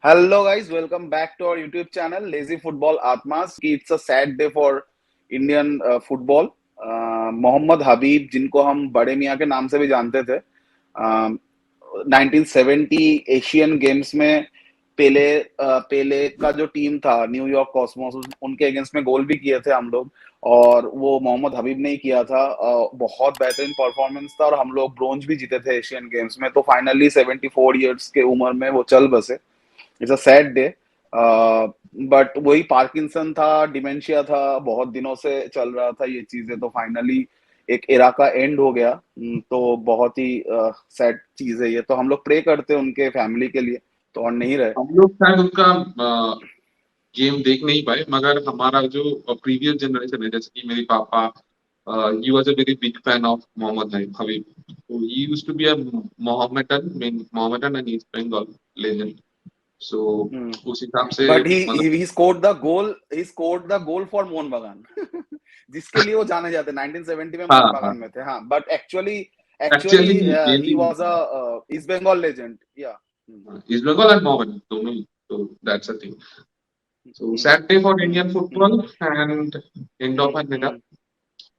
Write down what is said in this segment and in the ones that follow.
Hello guys, welcome back to our YouTube channel Lazy Football Atmas. It's a sad day for Indian football. Mohammad हबीब, जिनको हम बड़े मियाँ के नाम से भी जानते थे, 1970 एशियन गेम्स में पेले का जो टीम था न्यूयॉर्क कॉस्मोस, उनके अगेंस्ट में गोल भी किए थे हम लोग। और वो मोहम्मद हबीब ने ही किया था। बहुत बेहतरीन परफॉर्मेंस था और हम लोग ब्रोंज भी जीते थे एशियन गेम्स में। तो फाइनली 74 इयर्स के उम्र में वो चल बसे। It's a sad day. But वही पार्किंसन था, डिमेंशिया था, बहुत दिनों से चल रहा था ये चीजें। तो फाइनली एक एरा का एंड हो गया। तो बहुत ही सैड चीज है ये। तो हम लोग प्रे करते हैं उनके फैमिली के लिए, तो और नहीं रहे। हम लोग शायद उनका गेम देख नहीं पाए, मगर हमारा जो प्रीवियस जनरेशन है, जैसे कि मेरे पापा, he was a very big fan of Mohammad Habib. So he used to be a Mohammedan and East Bengal legend. So उस हिसाब से बट मतलब he scored the goal for Mohan बागान जिसके लिए वो जाने जाते 1970 में मोहन हाँ हाँ बागान में थे। हाँ, but actually actually actually he गेमिंग was a East Bengal legend. या ईस्ट बंगाल एंड मोहम्मदन दोनों ही, तो that's a thing. So sad day for Indian football and end of an era.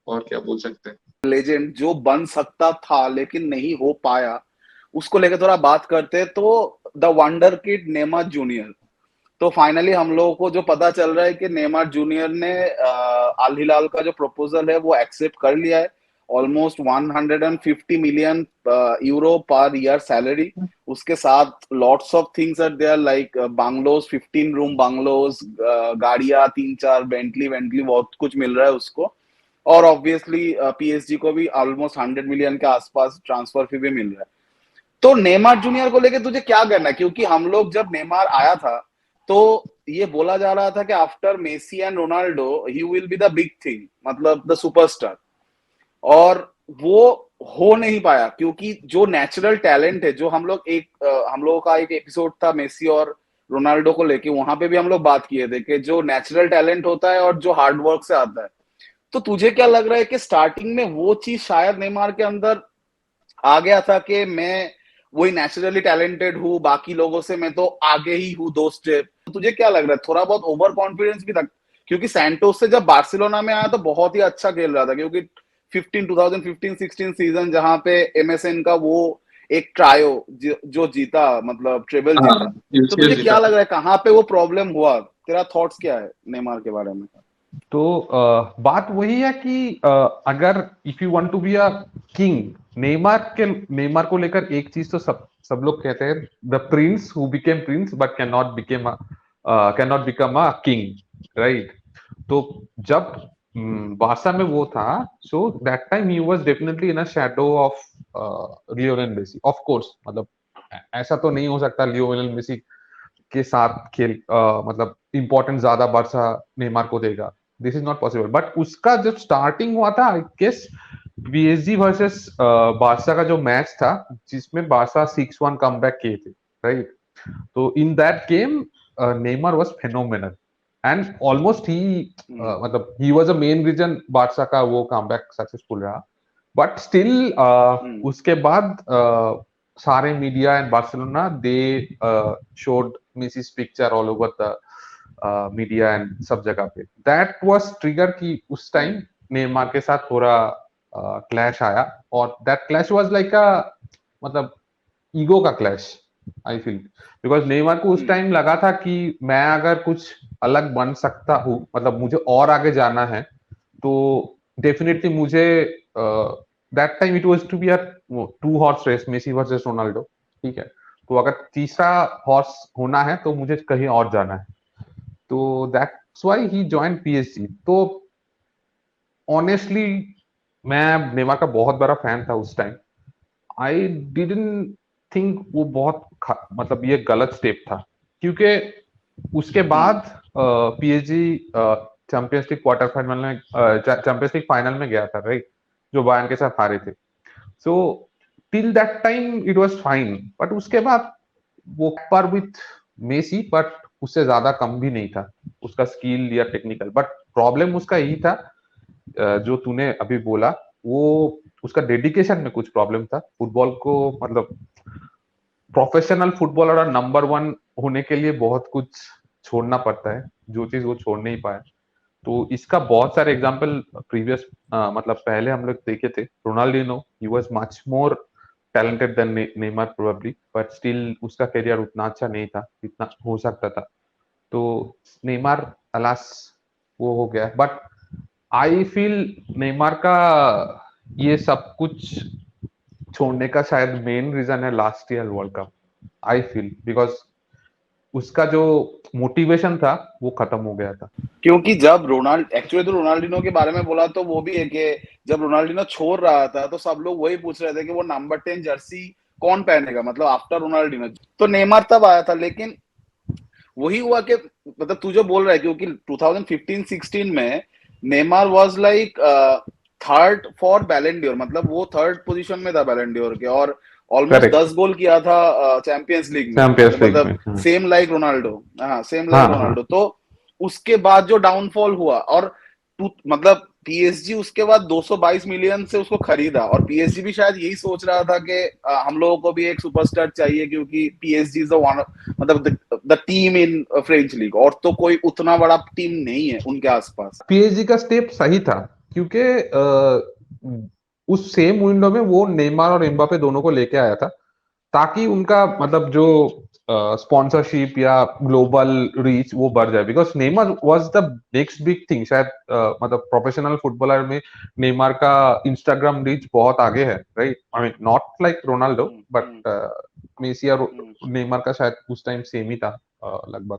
और क्या बोल सकते हैं. लेजेंड जो बन सकता था लेकिन नहीं हो पाया, उसको लेकर थोड़ा बात करते हैं। तो the wonder kid Neymar junior. तो फाइनली हम लोगों को जो पता चल रहा है कि नेमार जूनियर ने अल हिलाल का जो प्रपोजल है वो एक्सेप्ट कर लिया है। Almost 150 million euro per year salary. उसके साथ lots of things are there, like bungalows, 15 room bungalows, गाड़ियां 3-4, बेंटली वेंटली, बहुत कुछ मिल रहा है उसको। और ऑब्वियसली पीएसजी को भी ऑलमोस्ट 100 मिलियन के आसपास ट्रांसफर फी भी मिल रहा है। तो नेमार जूनियर को लेके तुझे क्या करना है? क्योंकि हम लोग जब नेमार आया था तो ये बोला जा रहा था कि after Messi and Ronaldo he will be the big thing, मतलब द सुपरस्टार। और वो हो नहीं पाया, क्योंकि जो नेचुरल टैलेंट है, जो हम लोगों का एक एपिसोड था मेसी और रोनाल्डो को लेके, वहां पे भी हम लोग बात किए थे कि जो नेचुरल टैलेंट होता है और जो हार्ड वर्क से आता है। तो तुझे क्या लग रहा है कि स्टार्टिंग में वो चीज शायद नेमार के अंदर आ गया था कि मैं वही नेचुरली टैलेंटेड हूँ, बाकी लोगों से मैं तो आगे ही हूँ 2 स्टेप? तो तुझे क्या लग रहा है, थोड़ा बहुत ओवर कॉन्फिडेंस भी था? क्योंकि सैंटोस से जब बार्सिलोना में आया तो बहुत ही अच्छा खेल रहा था, क्योंकि 2015-16 सीजन जहां पे एमएसएन का वो एक ट्रायो जो जीता, मतलब ट्रेबल हाँ, जीता। तो यूसीएल तुझे जीता क्या लग था. रहा है कहाँ पे वो प्रॉब्लम हुआ? तेरा थॉट्स क्या है नेमार के बारे में? तो बात वही है कि अगर if you want to be a king, Neymar को लेकर एक चीज तो सब लोग कहते हैं, the prince who became prince but can not become a king, right? तो जब बारसा में वो था, so that time he was definitely in a shadow of Lionel Messi, of course. मतलब ऐसा तो नहीं हो सकता लियोनेल मेसी के साथ मतलब इंपॉर्टेंस ज्यादा बारसा नेमार को देगा, this is not possible. But उसका जब स्टार्टिंग हुआ था, I guess PSG versus Barca का जो मैच था, जिसमें बारसा 6-1 कमबैक किए थे, राइट? तो in that game Neymar was phenomenal and almost he मतलब he was a main reason Barca का वो कमबैक सक्सेसफुल रहा। बट स्टिल उसके बाद सारे media and Barcelona they showed Messi's picture all over the media and सब जगह पे। दैट वाज ट्रिगर कि उस टाइम नेमार के साथ थोड़ा क्लैश आया, और दैट क्लैश वाज लाइक अ मतलब ईगो का clash, I feel. Because Neymar को उस टाइम लगा था कि मैं अगर कुछ अलग बन सकता हूँ, मतलब मुझे और आगे जाना है, तो डेफिनेटली मुझे that time it was to be a 2 horse race, Messi versus Ronaldo, ठीक है? तो अगर तीसरा हॉर्स होना है तो मुझे कहीं और जाना है। तो that's why he joined PSG. तो ऑनेस्टली मैं नेमार का बहुत बड़ा फैन था उस टाइम। आई डिडंट थिंक वो मतलब ये गलत स्टेप था, क्योंकि उसके बाद PSG champions league quarter final में, चैंपियंस लीग फाइनल में गया था, राइट? जो बायर्न के साथ हारे थे। So till that time it was fine, but उसके बाद वो पर विथ मेसी, बट उससे ज्यादा कम भी नहीं था उसका स्किल या टेक्निकल। बट प्रॉब्लम उसका यही था, जो तूने अभी बोला, वो उसका डेडिकेशन में कुछ प्रॉब्लम था फुटबॉल को। मतलब प्रोफेशनल फुटबॉलर और नंबर 1 होने के लिए बहुत कुछ छोड़ना पड़ता है, जो चीज वो छोड़ नहीं पाया। तो इसका बहुत सारे एग्जांपल प्रीवियस मतलब पहले हम लोग देखे थे। Ronaldinho, he was much more talented than Neymar probably, but still उसका करियर उतना अच्छा नहीं था जितना हो सकता था। तो नेमार अलास वो हो गया, बट आई फील नेमार का ये सब कुछ छोड़ने का शायद मेन रीजन है last year world cup. I feel because उसका जो मोटिवेशन था वो खत्म हो गया था। क्योंकि जब एक्चुअली तो रोनाल्डिनो के बारे में बोला तो वो भी है कि जब रोनाल्डिनो छोड़ रहा था तो सब लोग वही पूछ रहे थे कि वो नंबर 10 जर्सी कौन पहनेगा, मतलब आफ्टर रोनाल्डिनो। तो नेमार तब आया था, लेकिन वही हुआ कि मतलब तू जो बोल रहा है, क्योंकि 2015-16 में Neymar was like third for बैलन डोर, मतलब वो थर्ड पोजीशन में था बैलन डोर के, और ऑलमोस्ट करेक्ट, 10 गोल किया था चैंपियंस लीग में, चैंपियंस लीग मतलब में। हाँ सेम लाइक रोनाल्डो। हाँ, सेम लाइक हाँ हाँ। रोनाल्डो। तो उसके बाद जो डाउनफॉल हुआ, और मतलब पीएसजी उसके बाद 222 मिलियन से उसको खरीदा, और पीएसजी भी शायद यही सोच रहा था कि हम लोगों को भी एक सुपरस्टार चाहिए, क्योंकि पीएसजी इज द वन, मतलब the team in French league, और तो कोई उतना बड़ा टीम नहीं है उनके आसपास। पीएसजी का स्टेप सही था, क्योंकि उस सेम विंडो में वो नेमार और एम्बापे दोनों को लेके आया था, ताकि उनका मतलब जो स्पॉन्सरशिप या ग्लोबल रीच वो बढ़ जाए। Because Neymar was the next big thing शायद, मतलब प्रोफेशनल फुटबॉलर में नेमार का इंस्टाग्राम रीच बहुत आगे है, right? I mean not like Ronaldo, but Messi और नेमार का शायद उस टाइम सेम ही था लगभग।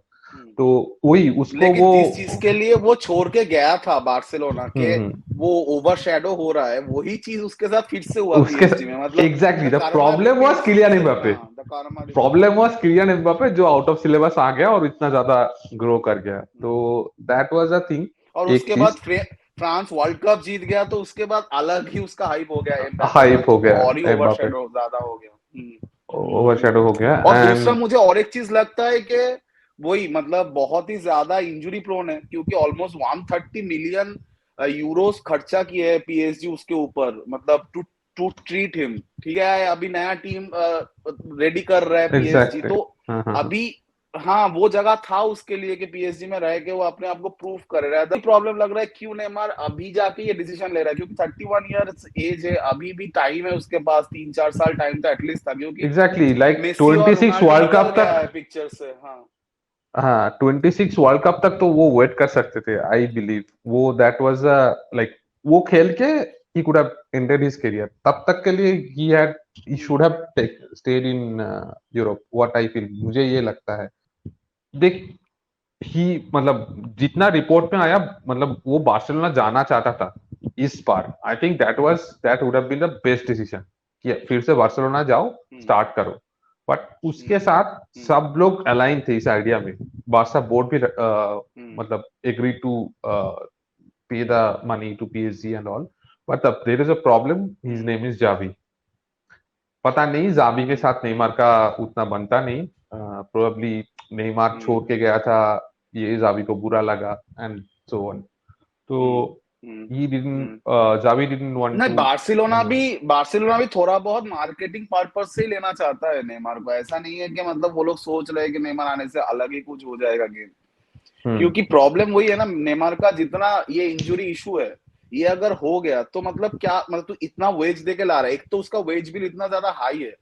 तो वही उसको लेकिन वो जिस चीज के लिए वो छोड़ के गया था बार्सिलोना के, हम्म, वो ओवरशैडो हो रहा है, वही चीज उसके साथ फिर से हुआ उसके पीएसजी में, मतलब exactly the the karma problem was repeats Kylian itself. Mbappe. हाँ, the karma repeats. Problem was Kylian Mbappe जो आउट ऑफ सिलेबस आ गया और इतना ज्यादा ग्रो कर गया। तो दैट वाज अ थिंग, और एक उसके बाद चीज फ्रांस वर्ल्ड कप जीत गया, तो उसके बाद अलग ही उसका हाइप हो गया एम्बापे का, हाइप हो तो वो गया और ही एम्बापे, ओवरशैडो ज्यादा हो गया। ओवरशैडो हो गया। और दूसरा एंड मुझे और एक चीज लगता है कि वही, मतलब बहुत ही ज्यादा इंजरी प्रोन है, क्योंकि ऑलमोस्ट 130 मिलियन यूरोस खर्चा किए है पीएसजी उसके ऊपर, मतलब टू टू ट्रीट हिम। ठीक है, अभी नया टीम रेडी कर रहा है पीएसजी, एग्जैक्टली, तो हाँ हाँ हाँ। अभी हाँ वो जगह था उसके लिए कि पीएसजी में रह के वो अपने आप को प्रूव कर रहा है। प्रॉब्लम लग रहा है क्यों नेमार अभी जाके ये डिसीजन ले रहा है, क्योंकि 31 ईयर्स एज है, अभी भी टाइम है उसके पास, 3-4 साल टाइम तो एटलीस्ट था, क्योंकि एग्जैक्टली लाइक मेसी और 26 रोनाल्डो वर्ल्ड निकल कप गया तक, है पिक्चर से। हाँ। हाँ 26 वर्ल्ड कप तक तो वो वेट कर सकते थे, आई बिलीव। वो दैट वाज लाइक वो खेल के he could have ended his career. तब तक के लिए he should have stayed in Europe, what I feel, मुझे ये लगता है। देख, ही मतलब जितना रिपोर्ट में आया, मतलब वो बार्सिलोना जाना चाहता था इस बार। I think that would have been the best decision कि फिर से बार्सिलोना जाओ, स्टार्ट करो। बट उसके साथ सब लोग अलाइन थे इस आइडिया में। बार्सा बोर्ड भी मतलब agree to pay the money to PSG and all. But there is a problem, his name is Xavi. पता नहीं, जावी के साथ नेमार का उतना बनता नहीं, प्रोबेबली नेमार छोड़ के गया था, ये जावी को बुरा लगा एंड सो ऑन। तो he didn't Xavi didn't want नहीं, टू। बार्सिलोना भी थोड़ा बहुत मार्केटिंग पर्पस से ही लेना चाहता है नेमार को, ऐसा नहीं है कि मतलब वो लोग सोच रहे हैं कि नेमार आने से अलग ही कुछ हो जाएगा गेम। क्योंकि प्रॉब्लम वही है ना, नेमार का जितना ये इंजुरी इशू है, ये अगर हो गया तो मतलब क्या, मतलब तू इतना वेज दे के ला रहा है, एक तो उसका वेज बिल इतना ज्यादा हाई है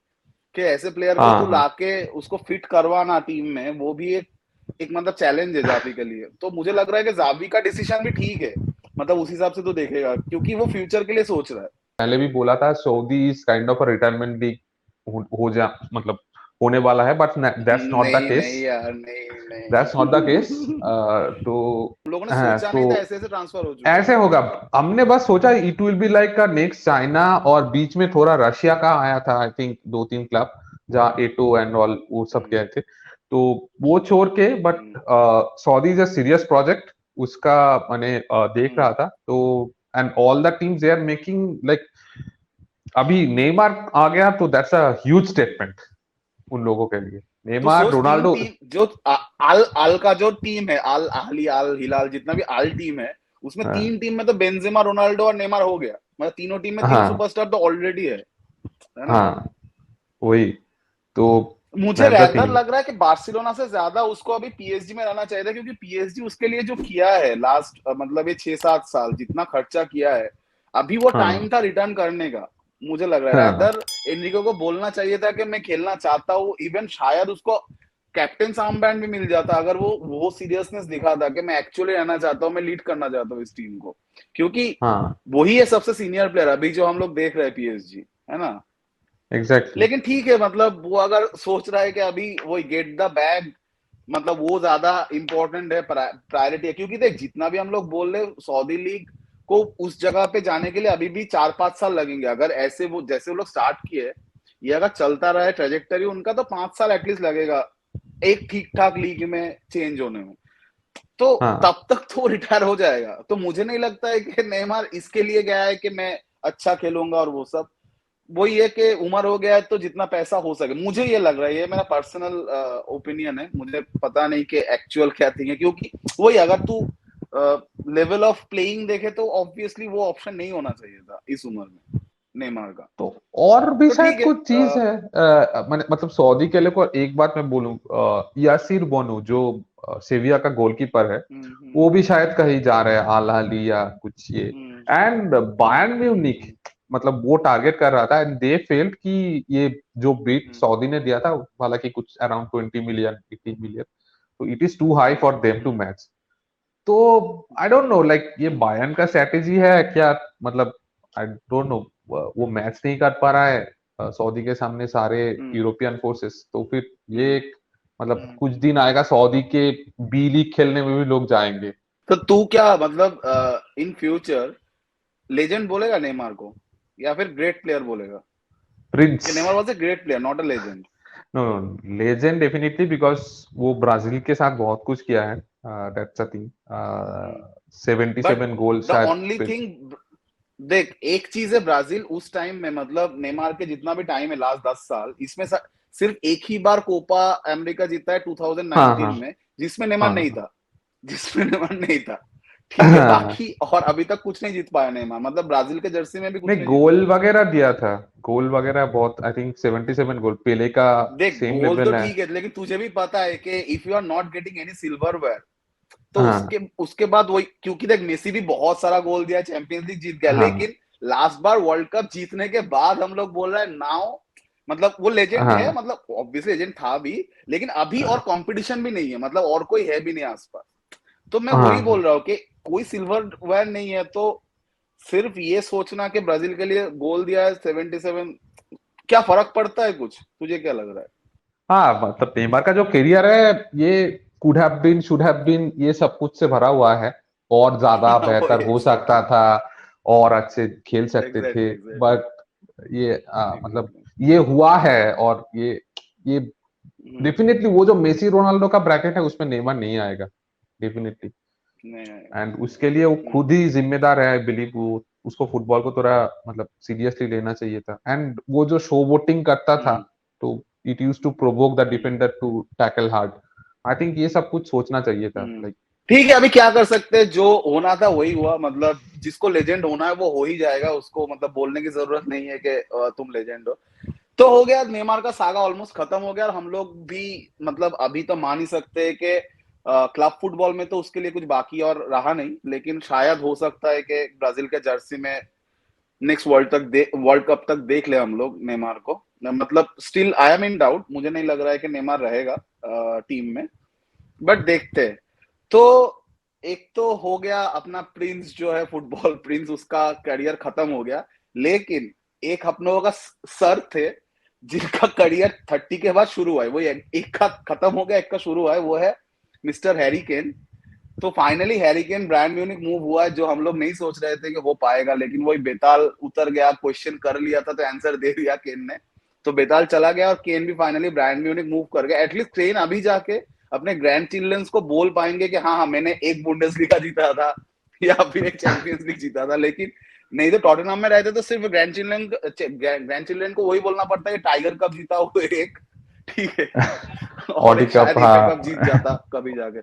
कि ऐसे प्लेयर को तू हाँ हाँ, लाके उसको फिट करवाना टीम में, वो भी एक मतलब चैलेंज है जावी के लिए। तो मुझे लग रहा है कि जावी का डिसीजन भी ठीक है, मतलब उस हिसाब से तो देखेगा, क्योंकि वो फ्यूचर के लिए सोच रहा है। पहले भी बोला था Saudi is kind of a retirement league हो जा, मतलब होने वाला है, बट दैट्स नॉट द नहीं केस। नहीं यार, नहीं दैट्स नॉट द केस। नहीं। तो हम लोगों ने हाँ, सोचा नहीं था तो ऐसे ऐसे ट्रांसफर हो चुके ऐसे हैं। होगा। हमने बस सोचा इट विल बी लाइक का नेक्स्ट चाइना, और बीच में थोड़ा रशिया का आया था आई थिंक 2-3 क्लब, जहाँ एटो एंड ऑल वो सब गए थे। तो वो छोड़ के, but Saudi is a serious project उसका, मैंने देख रहा था। तो and all the teams they are making like, अभी नेमार आ गया तो दैट्स अ ह्यूज स्टेटमेंट उन लोगों के लिए। तो नेमार, सोच, तीन रोनाल्डो। टीम जो अल अल का जो टीम है, अल अहली, अल हिलाल, जितना भी अल टीम है, उसमें हाँ तीन टीम में तो बेंजेमा, रोनाल्डो और नेमार हो गया, मतलब तीनों टीम में तीन हाँ सुपरस्टार तो ऑलरेडी है ना। हाँ, वही। तो मुझे That's the रैदर thing. लग रहा है कि बार्सिलोना से ज्यादा उसको अभी पीएसजी में रहना चाहिए था, क्योंकि पीएसजी उसके लिए जो किया है लास्ट मतलब ये 6-7 साल जितना खर्चा किया है, अभी वो टाइम हाँ था रिटर्न करने का। मुझे लग रहा है हाँ रैदर एनरिको को बोलना चाहिए था कि मैं खेलना चाहता हूँ, इवन शायद उसको कैप्टन आर्मबैंड भी मिल जाता अगर वो सीरियसनेस दिखाता कि मैं एक्चुअली रहना चाहता हूँ, मैं लीड करना चाहता हूँ इस टीम को, क्योंकि हाँ वही है सबसे सीनियर प्लेयर अभी जो हम लोग देख रहे हैं पीएसजी, है ना। एग्जैक्टली। लेकिन ठीक है, मतलब वो अगर सोच रहा है कि अभी वो गेट द बैग, मतलब वो ज्यादा इंपॉर्टेंट है, प्रायोरिटी है, क्योंकि देख जितना भी हम लोग बोल रहे सऊदी लीग को उस जगह पे जाने के लिए अभी भी 4-5 साल लगेंगे, अगर ऐसे वो जैसे वो लोग स्टार्ट किए, ये अगर चलता रहा है ट्रेजेक्टरी उनका, तो 5 साल एटलीस्ट लगेगा एक ठीक ठाक लीग में चेंज होने में। तो हाँ तब तक तो रिटायर हो जाएगा, तो मुझे नहीं लगता है कि नेमार इसके लिए गया है कि मैं अच्छा खेलूंगा और वो सब। वही है कि उम्र हो गया है तो जितना पैसा हो सके, मुझे ये लग रहा है, ये मेरा पर्सनल ओपिनियन है, मुझे पता नहीं कि एक्चुअल क्या थिंग है, क्योंकि वही अगर तू लेवल ऑफ प्लेइंग देखे तो ऑब्वियसली वो ऑप्शन नहीं होना चाहिए था इस उम्र में नेमार का। तो और भी तो शायद ठीक है। कुछ चीज है, मतलब सऊदी के लिए को एक बात मैं बोलूं, यासिर बोनो जो सेविया का गोलकीपर है, वो भी शायद कहीं जा रहे हैं आल अहली या कुछ ये। हम्म, एंड बायर्न म्यूनिख मतलब वो टारगेट कर रहा था एंड दे फेल्ड कि ये जो बिड हम्म, सऊदी ने दिया था, हालांकि कुछ अराउंड 20 मिलियन 18 मिलियन, तो it is too high for them to match. तो आई डोंट नो लाइक ये बायर्न का स्ट्रेटेजी है क्या, मतलब आई डोंट नो। वो मैच नहीं कर पा रहा है सऊदी के सामने सारे हम्म, यूरोपियन फोर्सेस, तो फिर ये हम्म, मतलब हम्म। कुछ दिन आएगा सऊदी के बी लीग खेलने में भी लोग जाएंगे। तो तू क्या मतलब इन फ्यूचर लेजेंड बोलेगा नेमार को, या फिर ग्रेट प्लेयर बोलेगा? प्रिंस। कि Neymar was a great player not a legend? No no, legend definitely because वो ब्राजील के साथ बहुत कुछ किया है, that's a thing. But 77 goal the शायद ओनली थिंग, देख एक चीज है, ब्राजील उस टाइम में मतलब नेमार के जितना भी टाइम है लास्ट 10 साल, इसमें सिर्फ एक ही बार कोपा अमेरिका जीता है हाँ 2019 हाँ में, जिसमें नेमार नहीं हाँ था, जिसमें नेमार नहीं था। ठीक है, हाँ। बाकी और अभी तक कुछ नहीं जीत पाया नेमार, मतलब ब्राजील के जर्सी में भी कुछ नहीं, नहीं जीत गोल पाया। वगैरह दिया था, गोल वगैरह बहुत, आई थिंक 77 गोल पेले का देख सेम गोल तो लेवल है। ठीक है, लेकिन तुझे भी पता है कि if you are not getting any silverware, तो हाँ उसके उसके बाद वही, क्योंकि देख मेसी भी बहुत सारा गोल दिया, चैंपियंस लीग जीत गया, हाँ लेकिन लास्ट बार वर्ल्ड कप जीतने के बाद हम लोग बोल रहे हैं नाउ, मतलब वो लेजेंड है, हाँ मतलब ऑब्वियसली लेजेंड था भी, लेकिन अभी और हाँ कंपटीशन भी नहीं है, मतलब और कोई है भी नहीं आसपास। तो मैं वही बोल हाँ रहा हूँ कि कोई सिल्वरवेयर नहीं है, तो सिर्फ ये सोचना कि ब्राजील के लिए गोल दिया है 77, क्या फर्क पड़ता है कुछ? तुझे क्या लग रहा है? हाँ, मतलब नेमार का जो करियर है ये could have been should have been ये सब कुछ से भरा हुआ है, और ज्यादा वो बेहतर हो सकता एग्जैक्टली, था, और अच्छे खेल सकते थे, एग्जैक्टली, एग्जैक्टली, बट ये मतलब एग्जैक्टली। ये हुआ है, और ये डेफिनेटली वो जो मेसी रोनाल्डो का ब्रैकेट है उसमें नेमार नहीं आएगा डेफिनेटली। नहीं आएगा। एंड उसके लिए वो हम्म, खुद ही जिम्मेदार है, आई बिलीव। वो उसको फुटबॉल को थोड़ा मतलब सीरियसली लेना चाहिए था, एंड वो जो शो वोटिंग करता था, हम्म, तो it use to provoke the hmm, defender to tackle hard. I think ये सब कुछ सोचना चाहिए था, हम्म। लाइक। ठीक है, अभी क्या कर सकते हैं, जो होना था वही हुआ, मतलब जिसको लेजेंड होना है वो हो ही जाएगा, उसको मतलब बोलने की जरूरत नहीं है कि तुम लेजेंड हो। तो हो गया, नेमार का सागा ऑलमोस्ट खत्म हो गया, और हम लोग भी मतलब अभी तो मान ही सकते हैं कि क्लब फुटबॉल में तो उसके लिए कुछ बाकी और रहा नहीं, लेकिन शायद हो सकता है कि ब्राजील के जर्सी में नेक्स्ट वर्ल्ड कप तक देख ले हम लोग नेमार को। मतलब still I am in doubt, मुझे नहीं लग रहा है कि नेमार रहेगा टीम में, बट देखते हैं। तो एक तो हो गया अपना प्रिंस जो है फुटबॉल प्रिंस, उसका करियर खत्म हो गया, लेकिन एक हम लोगों का सर थे जिनका करियर 30 के बाद शुरू हुआ है, वो एक का खत्म हो गया, एक का शुरू हुआ है, वो है मिस्टर हैरी केन। तो finally Harry Kane Bayern Munich move हुआ है, जो हम लोग नहीं सोच रहे थे कि हो पाएगा, लेकिन वही बेताल उतर गया, क्वेश्चन कर लिया था तो आंसर दे दिया केन ने, तो बेताल चला गया, और केन भी फाइनली ब्रायन म्यूनिख मूव कर गया। एटलीस्ट केन अभी जाके अपने ग्रैंड चिल्ड्रंस को बोल पाएंगे कि हाँ हाँ मैंने एक बुंडेसलीगा जीता था या फिर एक चैंपियंस लीग जीता था, लेकिन नहीं तो टॉटनहम में रहते तो सिर्फ ग्रैंड चिल्ड्रन को वही बोलना पड़ता है कि टाइगर कप जीता हुआ एक, ठीक है, और ऑडी एक कप, शायद एफए कप हाँ जीत जाता कभी जाके,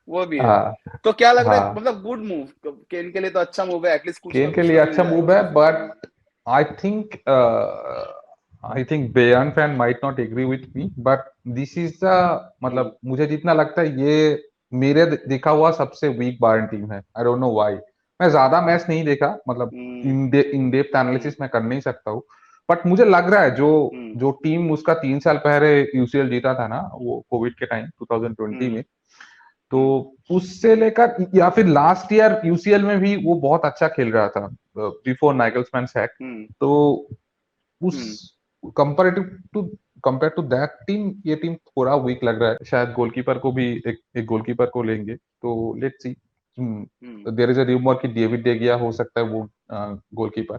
वो भी है। हाँ तो क्या लग रहा है, हाँ। मतलब गुड मूव केन के लिए, तो अच्छा मूव है, एटलीस्ट कुछ ना केन के कुछ लिए तो मिल अच्छा मूव जाएगा। है, but I think I think Bayern fan might not agree with me, but this is the मतलब मुझे जितना लगता है ये मेरे देखा हुआ सबसे वीक बायर्न टीम है। आई डोंट नो व्हाई। मैं ज्यादा मैच नहीं देखा, मतलब इन डेप्थ एनालिसिस मैं कर नहीं सकता हूँ, बट मुझे लग रहा है जो जो टीम उसका 3 साल पहले यूसीएल जीता था ना, वो कोविड के टाइम 2020 में, तो उससे लेकर या फिर लास्ट ईयर यूसीएल में भी वो बहुत अच्छा खेल रहा था बिफोर नाइगल्समैन सैक। तो उस comparative to compare to that team ये टीम थोड़ा वीक लग रहा है। शायद गोलकीपर को भी एक गोलकीपर को लेंगे, तो let's see. There is a rumour कि डेविड डे गिया हो सकता है वो गोलकीपर।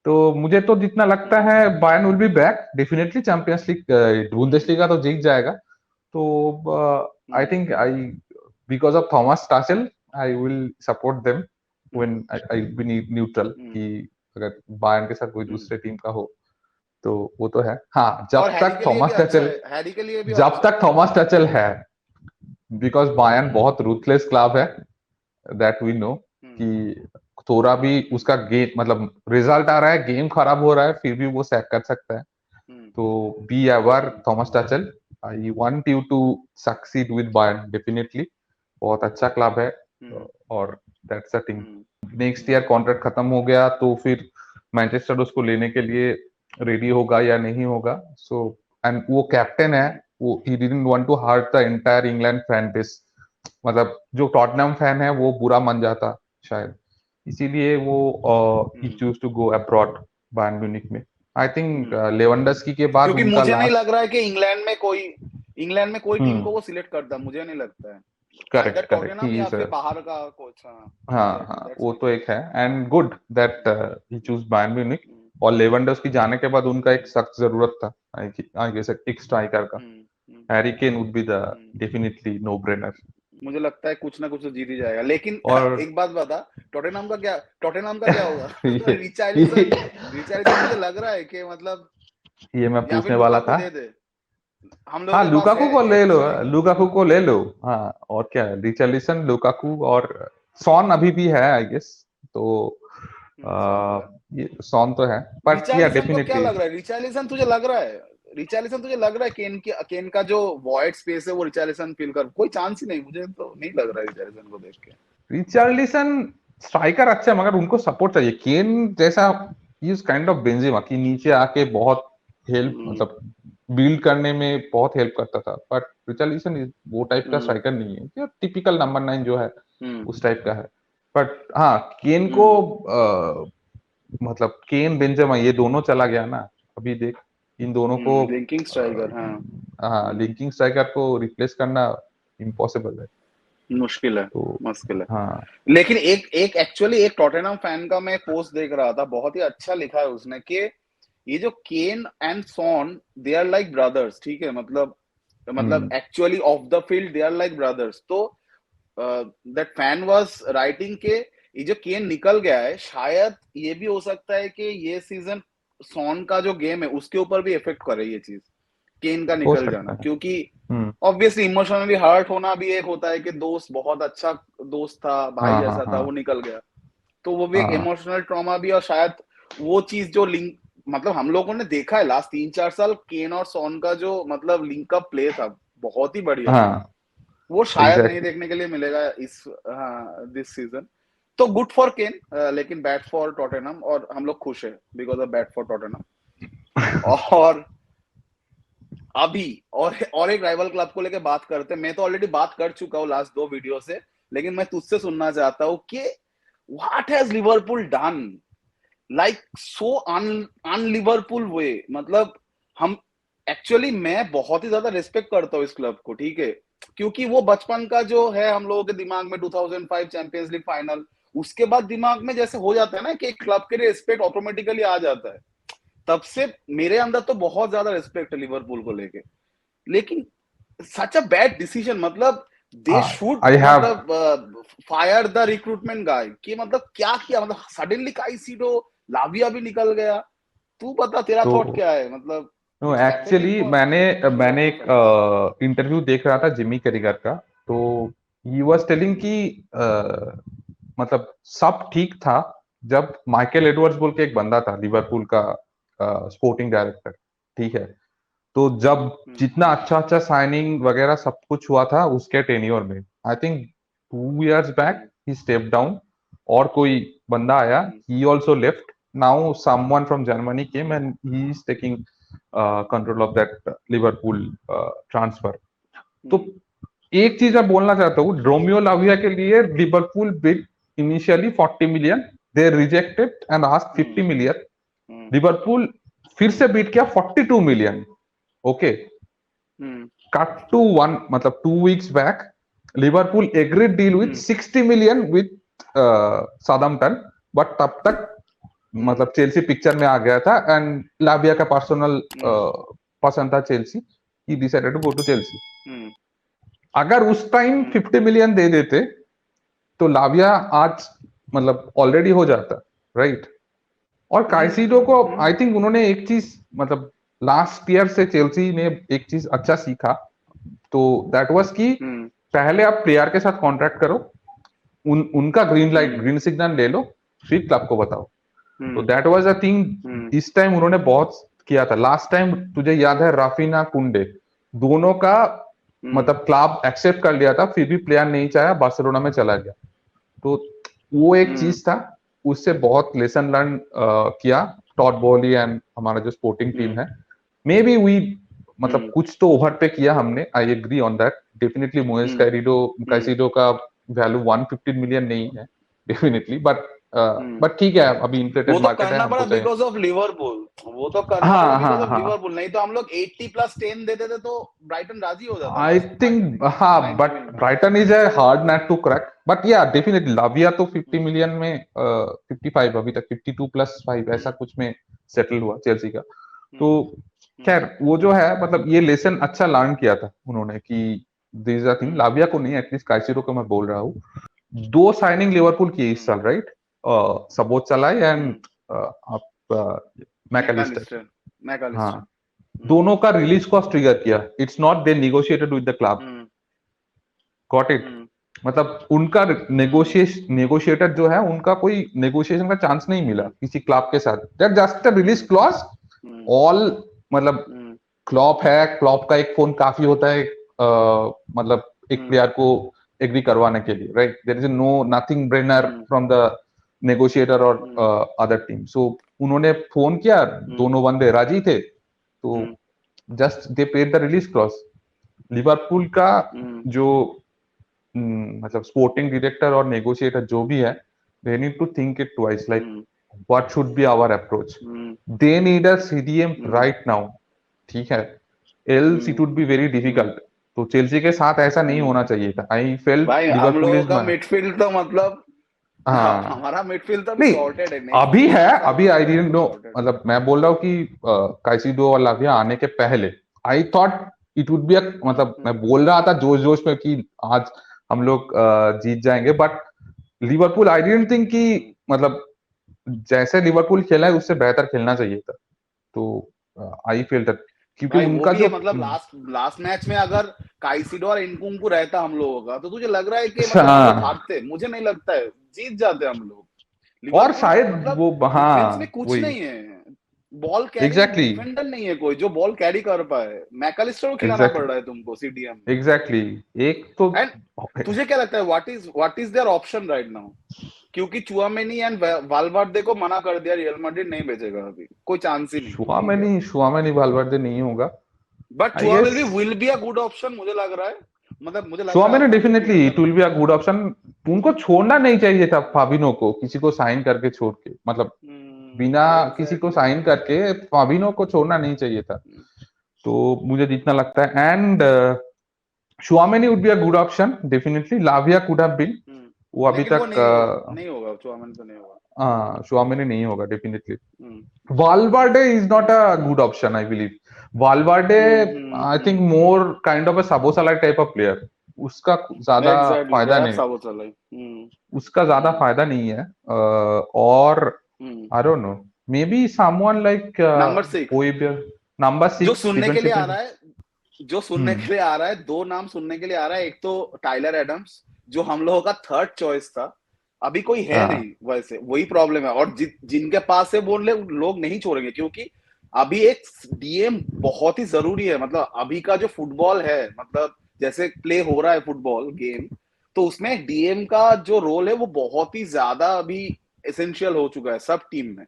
तो मुझे तो जितना लगता है Bayern will be back definitely. Champions League Bundesliga तो जीत जाएगा। तो I think I because of Thomas Tuchel I will support them when I be neutral कि अगर बायर्न के साथ कोई दूसरे टीम का हो तो वो तो है। हाँ, और हैरी के लिए भी अच्छा है, हैरी के लिए भी जब अच्छा तक थॉमस टचल है, बिकॉज बायर्न बहुत रूथलेस क्लब है, दैट वी नो कि थोड़ा भी उसका गेम मतलब रिजल्ट आ रहा है, गेम खराब हो रहा है, फिर भी वो सैक कर सकता है। तो be ever Thomas Tuchel, I want you to succeed with Bayern definitely. बहुत अच्छा क्लब है और that's a thing. Next year contract खत्म हो गया तो फिर मैनचेस्टर उसको लेने के लिए रेडी होगा या नहीं होगा। सो एंड वो कैप्टन है, वो ही didn't want to hurt the entire England fan base. मतलब जो टॉटनहम फैन है वो बुरा मान जाता शायद, इसीलिए वो he choose to go abroad Bayern Munich में। आई थिंक लेवेंडस्की के बाद क्योंकि उनका मुझे नहीं लास्ट लग रहा है कि इंग्लैंड में कोई टीम को वो सिलेक्ट करता, मुझे नहीं लगता है। करेक्ट करेक्ट टॉटनहम ही या इज फिर बाहर का कोच। हाँ हाँ, वो तो एक है and good that he choose Bayern Munich. और लेवेंडस्की जाने के बाद उनका एक सख्त जरूरत था आई गेस एक स्ट्राइकर का। Harry Kane would be the definitely no brainer. मुझे लगता है कुछ ना कुछ तो जीत ही जाएगा। लेकिन और एक बात बता, टॉटनहम का क्या होगा? रिचार्लिसन मुझे लग रहा है कि मतलब ये मैं या फिर पूछने वाला लुकाकू था। दे दे, हम लोगों हाँ, के पास लुकाकू है को ले लो, एक्चुअली। लुकाकू को ले लो। हाँ, और क्या है, रिचार्लिसन, लुकाकू और सॉन अभी भी है आई गेस। तो ये सॉन तो है, बट या रिचार्लिसन को क्या डेफिनेटली लग रहा है? रिचार्लिसन तुझे लग रहा है केन का जो वॉइड स्पेस है वो रिचार्लिसन फिल कर? कोई चांस ही नहीं, मुझे तो नहीं लग रहा है रिचार्लिसन को देख के। रिचार्लिसन स्ट्राइकर अच्छा है, मगर उनको सपोर्ट चाहिए। केन जैसा इज काइंड ऑफ बेंजेमा कि नीचे आके बहुत हेल्प मतलब बिल्ड करने में बहुत हेल्प करता था, बट रिचार्लिसन वो टाइप का स्ट्राइकर नहीं है, क्या टिपिकल नंबर 9 जो है उस टाइप का है। बट हाँ, केन को मतलब केन बेंजेमा ये दोनों चला गया ना, अभी देख इन दोनों को लिंकिंग स्ट्राइकर। हाँ, लिंकिंग स्ट्राइकर को रिप्लेस करना इम्पॉसिबल है। मुश्किल है, तो मुश्किल है। हाँ, लेकिन एक एक्चुअली एक टॉटनहम फैन का मैं पोस्ट देख रहा था, बहुत ही अच्छा लिखा है उसने कि ये जो Kane and Son they are like brothers, ठीक है? मतलब actually off the field they are like brothers. तो दैट फैन वाज राइटिंग के ये जो केन निकल गया है, शायद ये भी हो सकता है कि ये सीजन सॉन का जो गेम है उसके ऊपर भी इफेक्ट करे ये चीज, केन का हो निकल सकता जाना। है। क्योंकि ऑब्वियसली इमोशनली हर्ट होना भी एक होता है कि दोस्त, बहुत अच्छा दोस्त था, भाई हाँ हाँ जैसा था, हाँ वो निकल गया, तो वो भी एक हाँ इमोशनल ट्रॉमा भी। और शायद वो चीज जो लिंक, मतलब हम लोगों ने देखा है लास्ट 3-4 साल केन और सॉन का जो मतलब लिंक अप प्ले था, बहुत ही बढ़िया, हाँ, वो शायद नहीं एग्जैक्टली। देखने के लिए मिलेगा इस दिस सीजन। तो गुड फॉर केन, लेकिन बैड फॉर टॉटनहम, और हम लोग खुश है because of bad for Tottenham. और अभी और एक राइवल क्लब को लेकर बात करते हैं। मैं तो ऑलरेडी बात कर चुका हूँ लास्ट 2 वीडियो से, लेकिन मैं तुझसे सुनना चाहता हूँ कि what has Liverpool done like so unLiverpool way. मतलब हम एक्चुअली मैं बहुत ही ज्यादा रिस्पेक्ट करता हूँ इस क्लब को, ठीक है? क्योंकि वो बचपन का जो है हम लोगों के दिमाग में 2005 चैंपियंस लीग फाइनल, उसके बाद दिमाग में जैसे हो जाता है ना कि एक क्लब के लिए रिस्पेक्ट ऑटोमेटिकली आ जाता है, तब से मेरे अंदर तो बहुत ज्यादा रिस्पेक्ट है लिवरपूल को लेके। लेकिन सच अ बैड डिसीजन, मतलब दे शुड आई हैव मतलब फायर द रिक्रूटमेंट गाय कि मतलब क्या किया, मतलब सडनली काइसिडो, लाविया भी निकल गया। तू बता तेरा तो थॉट क्या है? मतलब no, it's pathetic actually for मैंने लिवरपूल एक फैंस। इंटरव्यू देख रहा था जिमी कैरिगर का। तो ही वाज टेलिंग कि मतलब सब ठीक था जब माइकल एडवर्ड्स बोल के एक बंदा था लिवरपूल का स्पोर्टिंग डायरेक्टर, ठीक है। तो जब जितना अच्छा अच्छा साइनिंग वगैरह सब कुछ हुआ था उसके टेन्योर में, I think 2 years back he step down, और कोई बंदा आया, he also left, now someone from Germany came and he is taking control of that Liverpool transfer. तो एक चीज मैं बोलना चाहता हूँ, रोमियो लाविया के लिए Liverpool bid initially 40 million, they rejected and asked 50 million। Liverpool फिर से बीट किया 42 million। Okay, cut to one मतलब 2 weeks back Liverpool agreed deal with 60 million with Southampton, but तब तक मतलब चेल्सी पिक्चर में आ गया था एंड लाविया का पर्सनल पसंद था Chelsea, he decided to go to Chelsea. अगर उस टाइम 50 million दे देते तो लाविया आज मतलब ऑलरेडी हो जाता, राइट। और काइसीडो को आई थिंक उन्होंने एक चीज मतलब लास्ट ईयर से चेल्सी ने एक चीज अच्छा सीखा, तो दैट वाज कि पहले आप प्लेयर के साथ कॉन्ट्रैक्ट करो, उनका ग्रीन लाइट ग्रीन सिग्नल ले लो, फिर क्लब को बताओ। तो दैट वाज अ थिंग इस टाइम उन्होंने बहुत किया था। लास्ट टाइम तुझे याद है राफिना कुंडे दोनों का मतलब क्लब एक्सेप्ट कर लिया था, फिर भी प्लेयर नहीं चाहा, बार्सिलोना में चला गया। तो वो एक चीज था, उससे बहुत लेसन लर्न किया टॉड बॉली एंड हमारा जो स्पोर्टिंग टीम है। मे बी वी मतलब कुछ तो ओवर पे किया हमने, I agree on that definitely. Moises Caicedo का वैल्यू 115 million नहीं है डेफिनेटली, बट ठीक है, अभी वो इन्फ्लेटेड तो मार्केट है, करना हमको पड़ा चाहिए। बिकॉज ऑफ लिवरपूल, वो तो करना पड़ा हाँ बिकॉज हाँ ऑफ हाँ, लिवरपूल, नहीं तो हम लोग 80+10 देते थे तो ब्राइटन राजी हो जाता आई लास्ट थिंक हाँ, 90 बट मिनट में। Brighton is a hard nut to crack, but या डेफिनेटली लाविया तो 50 million में 55 अभी तक 52+5 ऐसा कुछ में सेटल हुआ चेल्सी का। तो खैर वो जो है मतलब ये लेसन अच्छा लर्न किया था उन्होंने कि दिस अ थिंग। लाविया को नहीं, एटलीस्ट काइसेडो को मैं बोल रहा हूँ। 2 साइनिंग लिवरपूल की इस साल, राइट, सबोचलाई एंड आप मैकलिस्टर। हाँ, दोनों का रिलीज कॉस्ट ट्रिगर किया, it's not they negotiated with the club, got it. मतलब उनका नेगोशिएटर जो है उनका कोई नेगोशिएशन का चांस नहीं मिला किसी क्लब के साथ, that just a release clause all. मतलब क्लॉप है, क्लॉप का एक फोन काफी होता है मतलब एक प्लेयर को एग्री करवाने के लिए, right. There is no nothing brainer from the negotiator और अदर टीम। सो उन्होंने फोन किया, दोनों बंदे राजी थे, तो just they paid the release clause. Liverpool का जो मतलब स्पोर्टिंग डायरेक्टर और नेगोशिएटर जो भी है, they need to think it twice, like what should be our approach. They need a CDM right now, ठीक है, else it would be very difficult. तो चेल्सी के साथ ऐसा नहीं होना चाहिए था। आई फेल्ट भाई हम लिवरपूल लोगों इज का माय, मिडफील्ड तो मतलब हाँ हमारा मिडफील्ड तो अभी नहीं सॉर्टेड है, नेक्स्ट अभी है, 2-3 साल अभी में आई डिडंट नो, सॉर्टेड है। मतलब मैं बोल रहा हूँ कि काइसिडो और लाविया आने के पहले I thought it would B मतलब मैं बोल रहा था जोश जोश में कि आज हम लोग जीत जाएंगे, but Liverpool I didn't think कि मतलब जैसे लिवरपूल खेला है उससे बेहतर खेलना चाहिए था। तो आई फील दैट, क्योंकि भाई वो उनका भी जो है, मतलब लास्ट लास्ट मैच में अगर काइसिडो और इनकुंकू रहता हम लोगों का तो तुझे लग रहा है कि मतलब हम लोग हाँ, हारते? मुझे नहीं लगता है, जीत जाते हम लोग। और लिवरपूल शायद मतलब वो, डिफेंस में हाँ कुछ वही नहीं है, बॉल कैरी एग्जैक्टली डिफेंडर नहीं है कोई जो बॉल कैरी कर पाए। मैकलिस्टर को खिलाना पड़ एग्जैक्टली रहा है तुमको सीडीएम में। एग्जैक्टली एक तो एंड तुझे क्या लगता है what is there option right now? क्योंकि चुआमेनी एंड वाल्वर्दे को मना कर दिया, रियल मैड्रिड नहीं बेचेगा, अभी कोई चांस ही नहीं, ठीक है। शुआमेनी वाल्वर्दे नहीं होगा बट आई चुआ guess. Will be a good option मुझे लग रहा है, मतलब मुझे लग रहा शुआमेनी था क्योंकि डेफिनेटली अगर it will be a good option. उनको छोड़ना नहीं चाहिए था फाबिनो को, किसी को साइन करके छोड़ के, मतलब बिना किसी को एग्जैक्टली साइन करके फाबिनो को छोड़ना नहीं चाहिए था। तो मुझे जितना लगता है, and Tchouameni would be a good option definitely. Lavia could have been, वो अभी लेकिन वो तक नहीं होगा, चुआमेनी तो नहीं होगा। शुआमेनी नहीं होगा definitely. Hmm, Valverde is not a good option, I believe. Valverde, I think more kind of a Szoboszlai type of player. उसका ज्यादा एग्जैक्टली फायदा दैट्स नहीं, हाउ इट्स लाइक। उसका ज्यादा फायदा नहीं है। और I don't know, maybe someone like number 6 होइबियर, नंबर जो 6 सुनने के लिए आ डिफेंसिव। रहा है, जो सुनने के लिए आ रहा है, दो नाम सुनने के लिए आ रहा है। एक तो टाइलर एडम्स जो हम लोगों का थर्ड चॉइस था, अभी कोई है नहीं, वैसे वही प्रॉब्लम है। और जिनके पास है वो लोग नहीं छोड़ेंगे, क्योंकि अभी एक डीएम बहुत ही जरूरी है, मतलब अभी का जो फुटबॉल है, मतलब जैसे प्ले हो रहा है फुटबॉल गेम, तो उसमें डीएम का जो रोल है वो बहुत ही ज्यादा अभी एसेंशियल हो चुका है सब टीम में।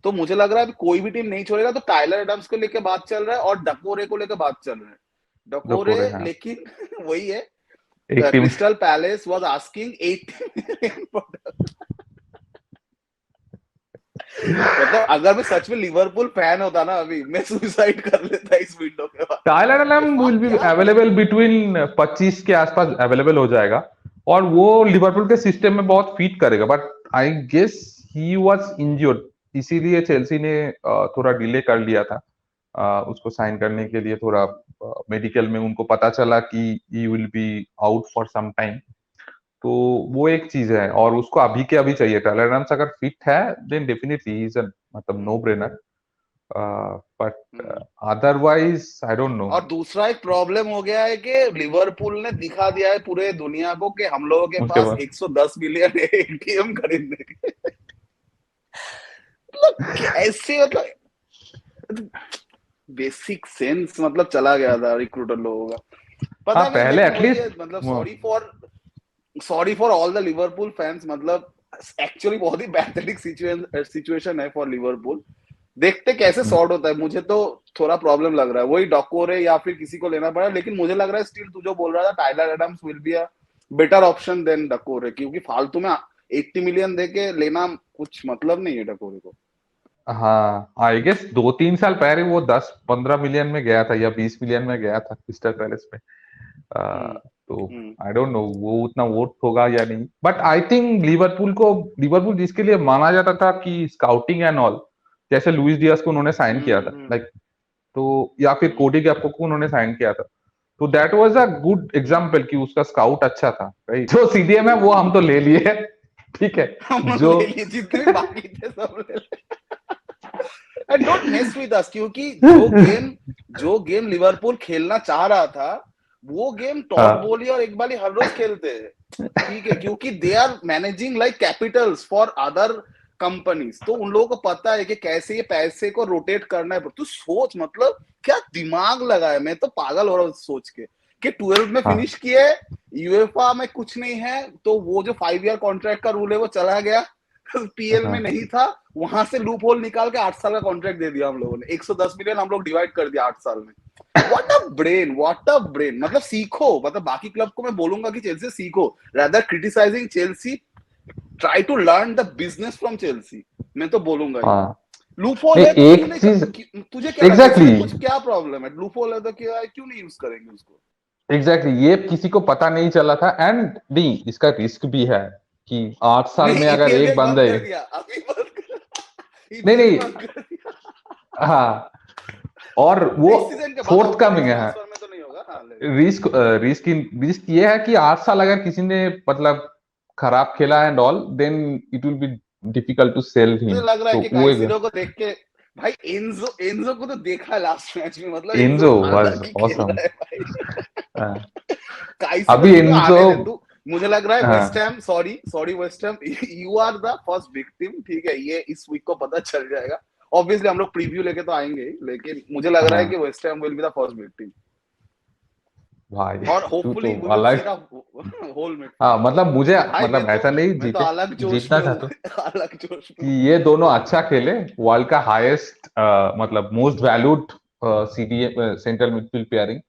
तो मुझे लग रहा है अभी कोई भी टीम नहीं छोड़ेगा, तो टाइलर एडम्स को लेके बात चल रहा है और डकोरे को लेके बात चल रहा है। डकोरे डकोरे, हाँ, लेकिन वही है, एक team. Crystal palace was asking 80 million for मतलब अगर मैं सच में लिवरपूल फैन होता ना अभी, मैं सुसाइड कर लेता इस विंडो के बाद। टाइलर एडम वाह विल बी क्या भाई। अवेलेबल बिटवीन 25 के आसपास अवेलेबल हो जाएगा, और वो लिवरपूल के सिस्टम में बहुत फिट करेगा, but I guess he was injured, इसीलिए चेल्सी ने थोड़ा डिले कर लिया था उसको साइन करने के लिए। थोड़ा मेडिकल में उनको पता चला कि he will be out for some time, तो वो एक चीज है, और उसको अभी के अभी चाहिए। टाइलर एडम्स अगर फिट है देन डेफिनेटली इज मतलब no brainer, but otherwise I don't know. और दूसरा एक प्रॉब्लम हो गया है कि लिवरपूल ने दिखा दिया है पूरे दुनिया को कि हम लोगों के उसके पास बाद 110 मिलियन एटीएम खरीदने के। मतलब कैसे, मतलब बेसिक सेंस मतलब चला गया था रिक्रूटर लोगों का। हाँ, पता नहीं, पहले लेकिन वही है, एटलीस्ट मतलब sorry for all the Liverpool fans, मतलब एक्चुअली बहुत ही पैथेटिक सिचुएशन है फॉर लिवरपूल। देखते कैसे सॉर्ट होता है। मुझे तो थोड़ा प्रॉब्लम लग रहा है, वही डकोरे या फिर किसी को लेना पड़ा, लेकिन मुझे लग रहा है स्टिल तू जो बोल रहा था Tyler Adams will be a better option than Doucoure, क्योंकि फालतू में 80 मिलियन दे के लेना कुछ मतलब नहीं है डकोरे को। हाँ, आई गेस 2-3 साल पहले वो 10-15 मिलियन में गया था या 20 मिलियन में गया था क्रिस्टल पैलेस में। हम्म तो हम्म आई डोंट नो वो उतना वोट होगा या नहीं, बट आई थिंक लिवरपूल जिसके लिए माना जाता था कि स्काउटिंग एंड ऑल, जैसे लुइस डियाज को उन्होंने साइन किया था, हम्म लाइक, तो या फिर हम्म कोडी गैक्पो को उन्होंने साइन किया था, तो that was a good hmm example कि उसका स्काउट अच्छा था, राइट। जो सीडीएम है वो हम तो ले लिए, ठीक है। हम जो ले लिए जितने भी बाकी थे सब ले लिए। And don't mess with us, क्योंकि जो गेम लिवरपूल खेलना चाह रहा था, वो गेम टॉड हाँ, बोली और इकबाली हर रोज खेलते हैं, ठीक है, क्योंकि they are managing like capitals for other companies. तो उन लोगों को पता है कि कैसे ये पैसे को रोटेट करना है। तू सोच, मतलब क्या दिमाग लगा है, मैं तो पागल हो रहा हूँ सोच के कि 12 में हाँ, फिनिश किए, यूएफा में कुछ नहीं है, तो वो जो 5 ईयर कॉन्ट्रैक्ट का रूल है वो चला गया, पीएल में हाँ, नहीं था, वहां से लूप होल निकाल के 8 साल का कॉन्ट्रैक्ट दे दिया हम लोगों ने। 110 मिलियन हम लोग डिवाइड कर दिया 8 साल में। What a brain, what a brain. मतलब सीखो, मतलब बाकी क्लब को मैं बोलूंगा कि चेल्सी सीखो, rather criticising Chelsea, try to learn the business from Chelsea. मैं तो बोलूंगा ये हाँ। लूप होल नहीं, है तो क्यों एक चीज नहीं, तुझे क्या लगता है एग्जैक्टली, इसमें कुछ क्या प्रॉब्लम है? लूप होल है तो क्यों नहीं यूज करेंगे उसको? एग्जैक्टली ये किसी को पता नहीं चला था, एंड नहीं, इसका रिस्क भी है कि 8 साल नहीं, में अगर ईपीएल एक भी बंद बंदे, कर दिया, अभी बंद कर, नहीं, ईपीएल भी नहीं, बंद कर दिया। हाँ, और वो इस सीजन के बाद फोर्थ होगा, कमिंग इस है। ट्रांसफर में तो नहीं होगा। हाँ ले। रिस्क रिस्क ये है कि 8 साल अगर किसी ने मतलब खराब खेला and all, then it will be difficult to sell मुझे हिम, लग रहा है तो कि वो एक। काइसेडो को देख के, भाई एंजो एंजो को तो देखा लास्ट मैच में, मतलब एंजो एंजो वाज अलग ही खेल ऑसम। रहा है भाई। काइसेडो अभी की तो एंजो, आने दे तू। मुझे लग रहा है वेस्ट हाँ, Ham, sorry sorry West Ham, you are the first victim, ठीक है, ये इस वीक को पता चल जाएगा। ऑब्वियसली हम लोग प्रीव्यू लेके तो आएंगे ही, लेकिन मुझे लग रहा है कि हाँ, West Ham will be the first victim, भाई और तू होपफुली तो वी विल सी अलग। द होल हाँ, मिडफील्ड। मतलब मुझे, भाई मतलब ऐसा नहीं मैं तो जीते, अलग जोश जीतना में हूँ। चाहता हूँ अलग जोश में कि हूँ। ये दोनों अच्छा खेले, वर्ल्ड का हाईएस्ट मतलब most valued CDA central midfield pairing,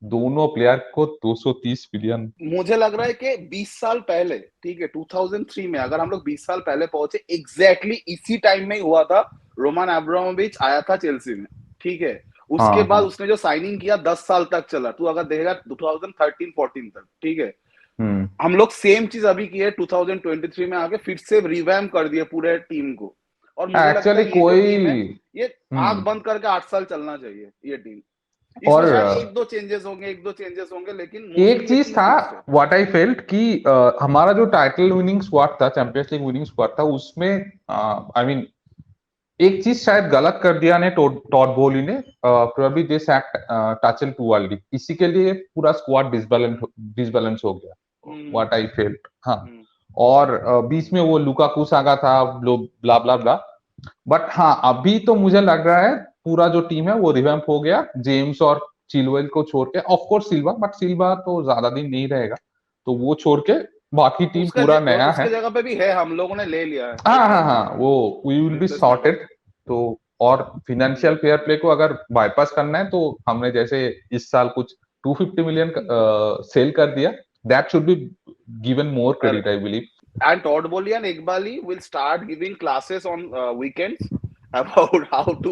दोनों प्लेयर को 230 मिलियन। मुझे लग रहा है कि 20 साल पहले, ठीक है, 2003 में अगर हम लोग 20 साल पहले पहुंचे, एग्जैक्टली इसी टाइम में ही हुआ था। रोमान अब्रामोविच आया था चेल्सी में, ठीक है, उसके हाँ, बाद हाँ, उसने जो साइनिंग किया 10 साल तक चला, तू अगर देखेगा 2013-14 तक, ठीक है। हम्म। हम लोग सेम चीज अभी की है 2023 में आके फिर से रिवैम्प कर दिए पूरे टीम को। और मुझे लगता एक्चुअली है ये जो कोई, टीम है, ये आंख हम्म, बंद करके 8 साल चलना चाहिए ये टीम। इसमें और शायद एक दो चेंजेस होंगे, लेकिन एक मोस्टली ये चीज टीम था, फिक्स्ड है। व्हाट आई फेल्ट कि हमारा जो टाइटल विनिंग स्क्वाड था, चैंपियंस लीग विनिंग स्क्वाड था, उसमें आई मीन एक चीज शायद गलत कर दिया ने टॉड बोली ने, probably this actually too early, इसी के लिए पूरा स्क्वाड डिसबैलेंस हो गया, हम्म व्हाट आई फेल्ट। हाँ, हम्म और बीच में वो लुकाकू सागा था, ब्ला ब्ला ब्ला, बट हाँ, अभी तो मुझे लग रहा है पूरा जो टीम है वो रिवैम्प हो गया जेम्स और चिलवेल को छोड़ के, ऑफ कोर्स सिल्वा, बट सिल्वा तो ज्यादा दिन नहीं रहेगा, तो वो छोड़ के बाकी टीम पूरा नया है। उसके जगह पे भी है, हम लोगों ने ले लिया है। हाँ हाँ हाँ, वो वी विल बी सॉर्टेड। तो और फिनेंशियल फेयर प्ले को अगर बाईपास करना है तो हमने जैसे इस साल कुछ 250 मिलियन सेल कर दिया, that should be given more credit I believe. And Todd Boehly and Iqbali will start giving classes on weekends about how to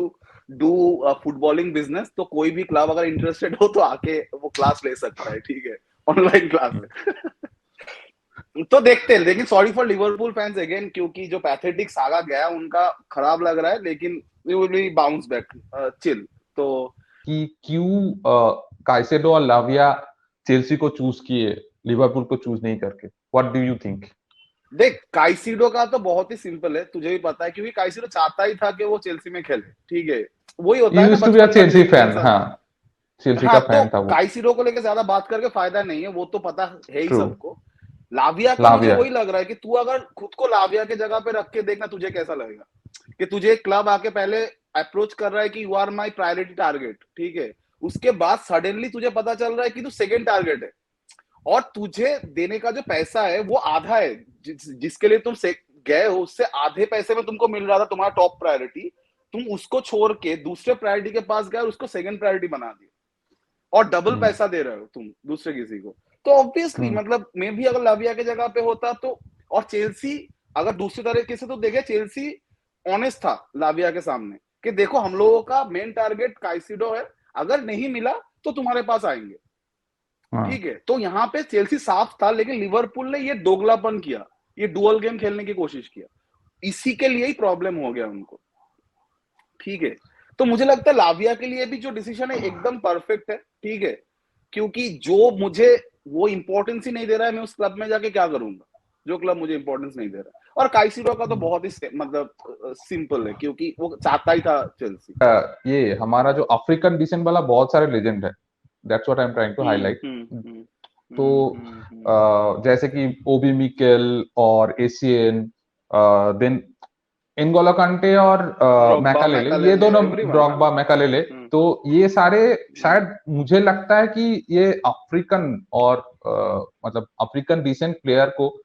do footballing business. तो कोई भी क्लब अगर इंटरेस्टेड हो तो आके वो क्लास ले सकता है, ठीक है, ऑनलाइन क्लास में। तो देखते हैं, लेकिन sorry for Liverpool fans again, क्योंकि जो पैथेटिक सागा गया उनका खराब लग रहा है, लेकिन we will be bounce back, chill. तो कि क्यों काइसेडो और लाविया चेल्सी को चूज किए, लिवरपूल को चूज नहीं करके, व्हाट डू यू थिंक? देख, काइसीडो का तो बहुत ही सिंपल है, तुझे भी पता है, क्योंकि काइसीडो चाहता ही था कि वो चेल्सी में खेले, ठीक है, वही होता है ना, बचपन का चेल्सी फैन, हाँ, चेल्सी का फैन तो था वो। काइसीडो को लेकर ज्यादा बात करके फायदा नहीं है, वो तो पता है ही सबको। लाविया का मुझे वही लग रहा है कि तू अगर खुद को लाविया के जगह पे रख के देखना, तुझे कैसा लगेगा कि तुझे एक क्लब आके पहले अप्रोच कर रहा है कि you are my priority target, ठीक है, उसके बाद सडनली तुझे पता चल रहा है कि तू सेकंड टारगेट है, और तुझे देने का जो पैसा है वो आधा है, जिसके लिए तुम गए हो उससे आधे पैसे में तुमको मिल रहा था तुम्हारा टॉप प्रायोरिटी, तुम उसको छोड़ के दूसरे प्रायोरिटी के पास गए और उसको सेकंड प्रायोरिटी बना दिया, और डबल पैसा दे रहे हो तुम दूसरे किसी को। तो ऑब्वियसली मतलब मैं भी अगर लाविया के जगह पे होता तो, और चेल्सी अगर दूसरी तरीके से तो देखे, चेल्सी ऑनेस्ट था लाविया के सामने कि देखो हम लोगों का मेन टारगेट काइसीडो है, अगर नहीं मिला तो तुम्हारे पास आएंगे, ठीक है। तो यहाँ पे चेल्सी साफ था, लेकिन लिवरपूल ने ये दोगलापन किया, ये डुअल गेम खेलने की कोशिश किया, इसी के लिए ही प्रॉब्लम हो गया उनको, ठीक है। तो मुझे लगता है लाविया के लिए भी जो डिसीजन है एकदम परफेक्ट है, ठीक है, क्योंकि जो मुझे वो इंपॉर्टेंस ही नहीं दे रहा है, मैं उस क्लब में जाके क्या करूंगा जो क्लब मुझे इंपॉर्टेंस नहीं दे रहा। और काइसीडो का तो बहुत ही मतलब सिंपल है, क्योंकि वो चाहता ही था चेल्सी। ये हमारा जो अफ्रीकन डिसेंट वाला बहुत सारे लेजेंड है, that's what I am trying to highlight. तो जैसे कि ओबी मिकेल और एशियन, देन एनगोलो कांटे और मैकालेले, ये दोनों, ड्रॉगबा मैकालेले, तो ये सारे शायद मुझे लगता है कि ये अफ्रीकन और मतलब अफ्रीकन डिसेंट प्लेयर को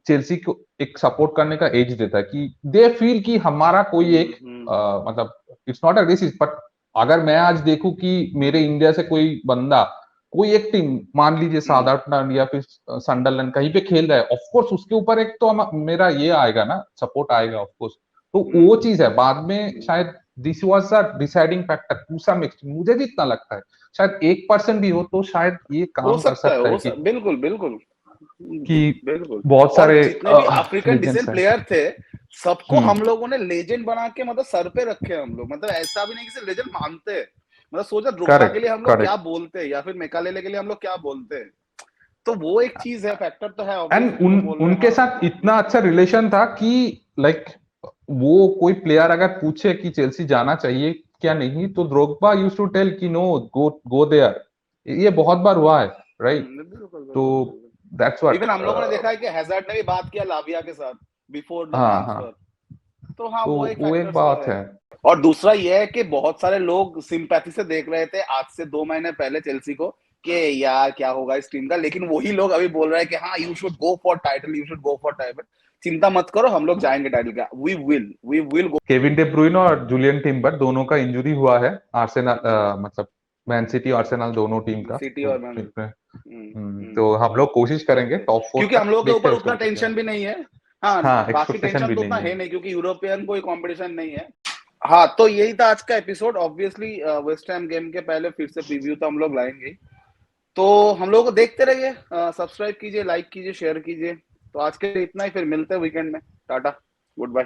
चेल्सी को एक सपोर्ट करने का एज देता है कि दे फील कि हमारा कोई एक मतलब it's not a racist, but अगर मैं आज देखूं कि मेरे इंडिया से कोई बंदा कोई एक टीम, मान लीजिए साउथहैम्पटन या फिर सनडरलैंड कहीं पे खेल रहा है, ऑफ कोर्स उसके ऊपर एक तो मेरा ये आएगा ना, सपोर्ट आएगा ऑफ कोर्स। तो वो चीज है, बाद में शायद this was a deciding factor to some extent, मुझे जितना लगता है शायद 1% भी हो तो शायद ये काम कर सकता है कि बिल्कुल बिल्कुल कि बहुत सारे जितने भी अफ्रीकन डिसेंट प्लेयर थे सबको हम लोगों ने लेजेंड बना के मतलब सर पे रखे हम लोग, मतलब ऐसा भी नहीं कि लेजेंड मानते हैं, मतलब सोचा ड्रोग्बा के लिए हम लोग क्या बोलते हैं या फिर मैकालेले के लिए हम लोग क्या बोलते हैं, तो वो एक चीज है, फैक्टर तो है। एंड उनके साथ इतना अच्छा रिलेशन था कि लाइक वो कोई प्लेयर अगर पूछे कि चेल्सी जाना चाहिए क्या नहीं, तो ड्रोग्बा यूज्ड टू टेल कि नो, गो देयर। ये बहुत बार हुआ है, राइट? तो दैट्स व्हाट इवन हम लोगों ने देखा है कि हैजर्ड ने भी बात किया लाविया के साथ बिफोर द ट्रांसफर। तो हाँ, तो वो एक बात है। और दूसरा ये है कि बहुत सारे लोग सिंपैथी से देख रहे थे आज से 2 महीने पहले चेल्सी को कि यार क्या होगा इस टीम का, लेकिन वही लोग अभी बोल रहे हैं कि हाँ you should go for title, you should go for title, चिंता मत करो हम लोग जाएंगे टाइटल का, we will go. Kevin De Bruyne और जूलियन टिम्बर दोनों का इंजरी हुआ है, आर्सेनल मतलब मैन सिटी आर्सेनल दोनों टीम का, सिटी और मैन, तो हम लोग कोशिश करेंगे टॉप 4, क्योंकि हम लोग के ऊपर उतना टेंशन भी नहीं है। हाँ, बाकी टेंशन तो उतना है नहीं, क्योंकि यूरोपियन कोई कंपटीशन नहीं है। हाँ, तो यही था आज का episode. Obviously West Ham game के पहले फिर से प्रीव्यू तो हम लोग लाएंगे, तो हम लोग को देखते रहिए, सब्सक्राइब कीजिए, लाइक कीजिए, शेयर कीजिए। तो आज के लिए इतना ही, फिर मिलते हैं वीकेंड में। टाटा, गुड बाय।